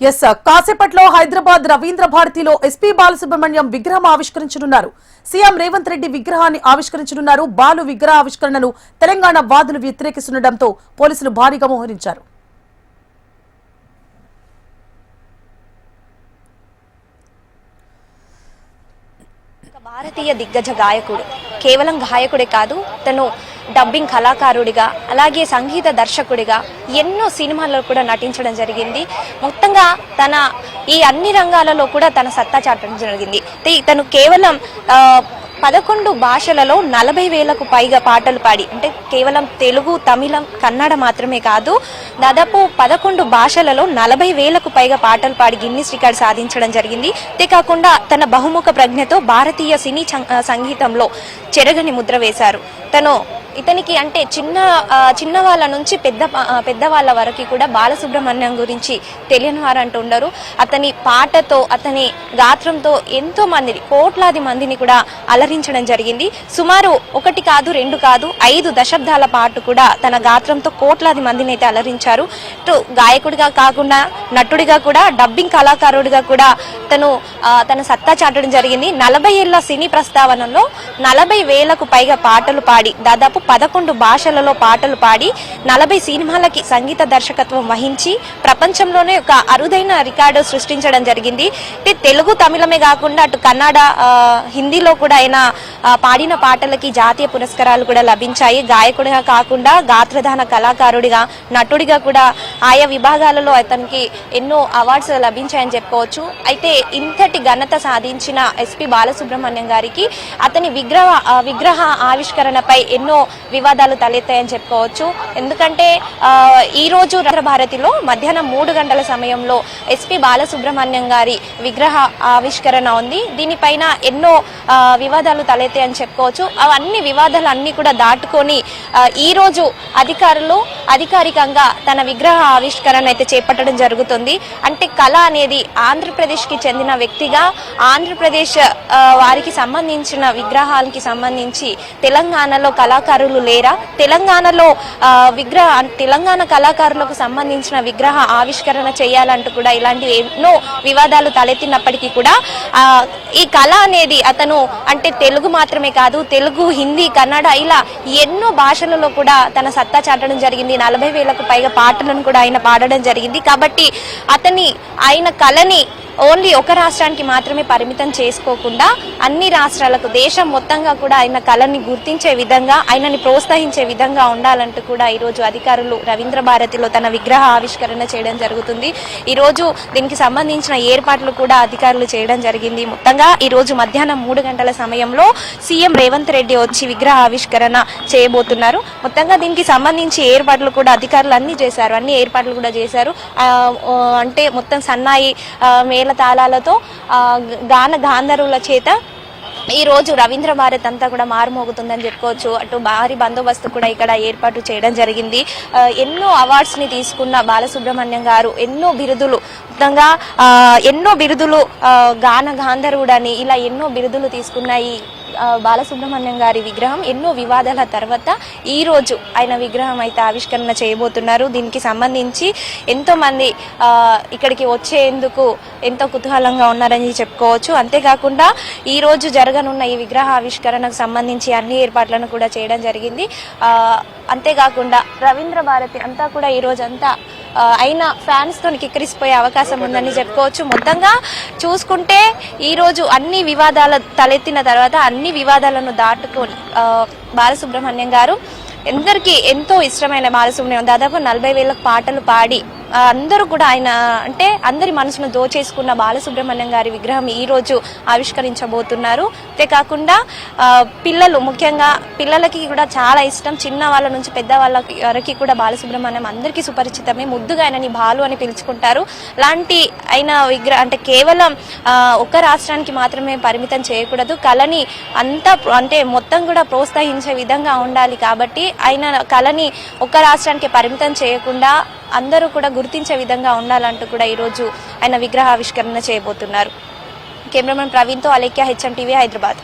Yes కాసేపట్లో హైదరాబాద్ రవీంద్ర భారతిలో SP Balasubrahmanyam విగ్రహం ఆవిష్కరించనున్నారు. సీఎం రేవంత్ రెడ్డి విగ్రహాన్ని ఆవిష్కరించనున్నారు. బాలు విగ్రహ ఆవిష్కరణను తెలంగాణ వాదులు వ్యతిరేకిస్తుండటంతో పోలీసులు భారీగా మోహరించారు. భారతీయ దిగ్గజ గాయకుడు, కేవలం గాయకుడే కాదు, తను డబ్బింగ్ కళాకారుడిగా అలాగే సంగీత దర్శకుడిగా ఎన్నో సినిమాల్లో కూడా నటించడం జరిగింది. మొత్తంగా తన ఈ అన్ని రంగాలలో కూడా తన సత్తా చాటడం జరిగింది. తను కేవలం 11 భాషలలో 40,000కు పైగా పాటలు పాడి, అంటే కేవలం తెలుగు, తమిళం, కన్నడ మాత్రమే కాదు, దాదాపు 11 భాషలలో 40,000కు పైగా పాటలు పాడి గిన్నిస్ రికార్డ్ సాధించడం జరిగింది. అంతేకాకుండా తన బహుముఖ ప్రజ్ఞతో భారతీయ సినీ సంగీతంలో చెరగని ముద్ర వేశారు. ఇతనికి అంటే చిన్న వాళ్ళ నుంచి పెద్దవాళ్ళ వరకు కూడా బాలసుబ్రహ్మణ్యం గురించి తెలియని వారు అంటూ ఉండరు. అతని పాటతో, అతని గాత్రంతో ఎంతో మందిని, కోట్లాది మందిని కూడా అలరించడం జరిగింది. సుమారు 1 కాదు 2 కాదు 5 దశాబ్దాల పాటు కూడా తన గాత్రంతో కోట్లాది మందిని అయితే అలరించారు. గాయకుడిగా కాకుండా నటుడిగా కూడా, డబ్బింగ్ కళాకారుడిగా కూడా తన సత్తా చాటడం జరిగింది. 40 ఏళ్ల సినీ ప్రస్తావనలో 40,000కు పైగా పాటలు పాడి, దాదాపు 11 భాషలలో పాటలు పాడి 40 సినిమాలకి సంగీత దర్శకత్వం వహించి ప్రపంచంలోనే ఒక అరుదైన రికార్డు సృష్టించడం జరిగింది. తెలుగు, తమిళమే కాకుండా అటు కన్నడ, హిందీలో కూడా ఆయన పాడిన పాటలకి జాతీయ పురస్కారాలు కూడా లభించాయి. గాయకుడిగా కాకుండా గాత్రదాన కళాకారుడిగా, నటుడిగా కూడా ఆయా విభాగాలలో అతనికి ఎన్నో అవార్డ్స్ లభించాయని చెప్పుకోవచ్చు. అయితే ఇంతటి ఘనత సాధించిన ఎస్పీ బాలసుబ్రహ్మణ్యం గారికి అతని విగ్రహ ఆవిష్కరణపై ఎన్నో వివాదాలు తలెత్తాయని చెప్పుకోవచ్చు. ఎందుకంటే ఈ రోజు రవీంద్ర భారతిలో మధ్యాహ్నం 3 గంటల సమయంలో ఎస్పీ బాలసుబ్రహ్మణ్యం గారి విగ్రహ ఆవిష్కరణ ఉంది. దీనిపైన ఎన్నో వివాదాలు తలెత్తాయని చెప్పుకోవచ్చు. అవన్నీ వివాదాలు అన్ని కూడా దాటుకొని ఈ రోజు అధికారులు అధికారికంగా తన విగ్రహ ఆవిష్కరణ అయితే చేపట్టడం జరుగుతుంది. అంటే కళ అనేది ఆంధ్రప్రదేశ్కి చెందిన వ్యక్తిగా, ఆంధ్రప్రదేశ్ వారికి సంబంధించిన విగ్రహాలకి సంబంధించి తెలంగాణలో కళాకారులు లేరా, తెలంగాణలో తెలంగాణ కళాకారులకు సంబంధించిన విగ్రహ ఆవిష్కరణ చేయాలంటూ కూడా ఇలాంటి ఎన్నో వివాదాలు తలెత్తినప్పటికీ కూడా ఈ కళ అనేది అతను అంటే తెలుగు మాత్రమే కాదు, తెలుగు, హిందీ, కన్నడ ఇలా ఎన్నో భాషలలో కూడా తన సత్తా చాటడం జరిగింది. 40,000కు పైగా పాటలను కూడా ఆయన పాడడం జరిగింది. కాబట్టి ఆయన కళని ఓన్లీ ఒక రాష్ట్రానికి మాత్రమే పరిమితం చేసుకోకుండా అన్ని రాష్ట్రాలకు, దేశం మొత్తంగా కూడా ఆయన కళని గుర్తించే విధంగా, ఆయనని ప్రోత్సహించే విధంగా ఉండాలంటూ కూడా ఈరోజు అధికారులు రవీంద్ర భారతిలో తన విగ్రహ ఆవిష్కరణ చేయడం జరుగుతుంది. ఈరోజు దీనికి సంబంధించిన ఏర్పాట్లు కూడా అధికారులు చేయడం జరిగింది. మొత్తంగా ఈరోజు మధ్యాహ్నం 3 గంటల సమయంలో సీఎం రేవంత్ రెడ్డి వచ్చి విగ్రహ ఆవిష్కరణ చేయబోతున్నారు. మొత్తంగా దీనికి సంబంధించి ఏర్పాట్లు కూడా అధికారులు అన్ని ఏర్పాట్లు కూడా చేశారు. అంటే మొత్తం సన్నాయి తాళాలతో గాంధర్వుల చేత ఈ రోజు రవీంద్ర భారత్ అంతా కూడా మారుమోగుతుందని చెప్పుకోవచ్చు. అటు భారీ బందోబస్తు కూడా ఇక్కడ ఏర్పాటు చేయడం జరిగింది. ఎన్నో అవార్డ్స్ ని తీసుకున్న బాలసుబ్రహ్మణ్యం గారు ఎన్నో బిరుదులు, మొత్తంగా ఎన్నో బిరుదులు, గాన గాంధర్వుడని ఇలా ఎన్నో బిరుదులు తీసుకున్న ఈ బాలసుబ్రహ్మణ్యం గారి విగ్రహం ఎన్నో వివాదాల తర్వాత ఈ రోజు ఆయన విగ్రహం అయితే ఆవిష్కరణ చేయబోతున్నారు. దీనికి సంబంధించి ఎంతో మంది ఇక్కడికి వచ్చేందుకు ఎంతో కుతూహలంగా ఉన్నారని చెప్పుకోవచ్చు. అంతేకాకుండా ఈ రోజు జరగనున్న ఈ విగ్రహ ఆవిష్కరణకు సంబంధించి అన్ని ఏర్పాట్లను కూడా చేయడం జరిగింది. అంతేకాకుండా రవీంద్ర భారతి అంతా కూడా ఈ రోజు అంతా అయిన ఫ్యాన్స్ తో కిక్కిరిసిపోయే అవకాశం ఉందని చెప్పుకోవచ్చు. మొత్తంగా చూసుకుంటే ఈ రోజు అన్ని వివాదాలు తలెత్తిన తర్వాత అన్ని వివాదాలను దాటుకొని బాలసుబ్రహ్మణ్యం గారు అందరికీ ఎంతో ఇష్టమైన బాలసుబ్రహ్మణ్యం దాదాపు 40,000 పాటలు పాడి అందరూ కూడా ఆయన అంటే అందరి మనసును దోచేసుకున్న బాలసుబ్రహ్మణ్యం గారి విగ్రహం ఈ రోజు ఆవిష్కరించబోతున్నారు. అంతేకాకుండా పిల్లలు, ముఖ్యంగా పిల్లలకి కూడా చాలా ఇష్టం, చిన్న వాళ్ళ నుంచి పెద్ద వాళ్ళ వరకు కూడా బాలసుబ్రహ్మణ్యం అందరికీ సుపరిచితమే. ముద్దుగా ఆయనని బాలు అని పిలుచుకుంటారు. అలాంటి ఆయన విగ్రహం అంటే కేవలం ఒక రాష్ట్రానికి మాత్రమే పరిమితం చేయకూడదు, కళని అంతా అంటే మొత్తం కూడా ప్రోత్సహించే విధంగా ఉండాలి. కాబట్టి ఆయన కళని ఒక రాష్ట్రానికి పరిమితం చేయకుండా అందరూ కూడా గుర్తించే విధంగా ఉండాలంటూ కూడా ఈరోజు ఆయన విగ్రహావిష్కరణ చేయబోతున్నారు. కెమెరామెన్ ప్రవీణ్తో అలేఖ్య, HM టీవీ, హైదరాబాద్.